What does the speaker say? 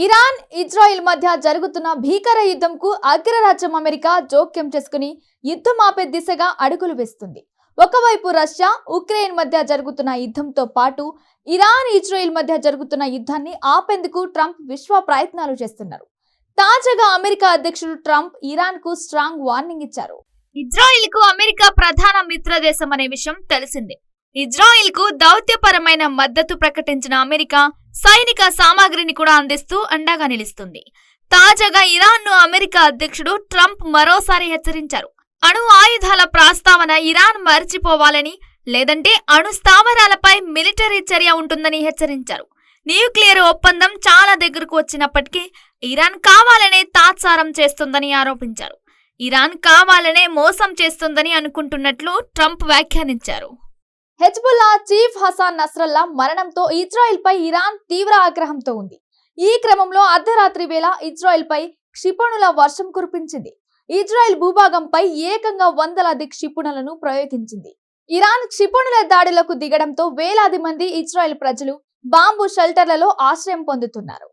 Iran Israel మధ్య జరుగుతున్న భీకర యుద్ధంకు అగ్రరాజ్యం అమెరికా జోక్యం చేసుకుని యుద్ధం ఆపే దిశగా అడుగులు వేస్తుంది. ఒకవైపు రష్యా ఉక్రెయిన్ మధ్య జరుగుతున్న యుద్ధంతో పాటు ఇరాన్ ఇజ్రాయిల్ మధ్య జరుగుతున్న యుద్ధాన్ని ఆపేందుకు ట్రంప్ విశ్వ ప్రయత్నాలు చేస్తున్నారు. తాజాగా అమెరికా అధ్యక్షుడు ట్రంప్ ఇరాన్ కు స్ట్రాంగ్ వార్నింగ్ ఇచ్చారు. ఇజ్రాయిల్ కు అమెరికా ప్రధాన మిత్ర దేశం అనే విషయం తెలిసిందే. ఇజ్రాయిల్ కు దౌత్యపరమైన మద్దతు ప్రకటించిన అమెరికా సైనిక సామాగ్రిని కూడా అందిస్తూ అండగా నిలుస్తుంది. తాజాగా ఇరాన్ ను అమెరికా అధ్యక్షుడు ట్రంప్ మరోసారి హెచ్చరించారు. అణు ఆయుధాల ప్రస్తావన ఇరాన్ మర్చిపోవాలని, లేదంటే అణు స్థావరాలపై మిలిటరీ చర్య ఉంటుందని హెచ్చరించారు. న్యూక్లియర్ ఒప్పందం చాలా దగ్గరకు వచ్చినప్పటికీ ఇరాన్ కావాలనే తాత్సారం చేస్తుందని ఆరోపించారు. ఇరాన్ కావాలనే మోసం చేస్తుందని అనుకుంటున్నట్లు ట్రంప్ వ్యాఖ్యానించారు. హెజ్బుల్లా చీఫ్ హసాన్ నస్రల్లా మరణంతో ఇజ్రాయెల్ పై ఇరాన్ తీవ్ర ఆగ్రహంతో ఉంది. ఈ క్రమంలో అర్ధరాత్రి వేళ ఇజ్రాయెల్ పై క్షిపణుల వర్షం కురిపించింది. ఇజ్రాయెల్ భూభాగంపై ఏకంగా వందలాది క్షిపణులను ప్రయోగించింది. ఇరాన్ క్షిపణుల దాడులకు దిగడంతో వేలాది మంది ఇజ్రాయెల్ ప్రజలు బాంబు షెల్టర్లలో ఆశ్రయం పొందుతున్నారు.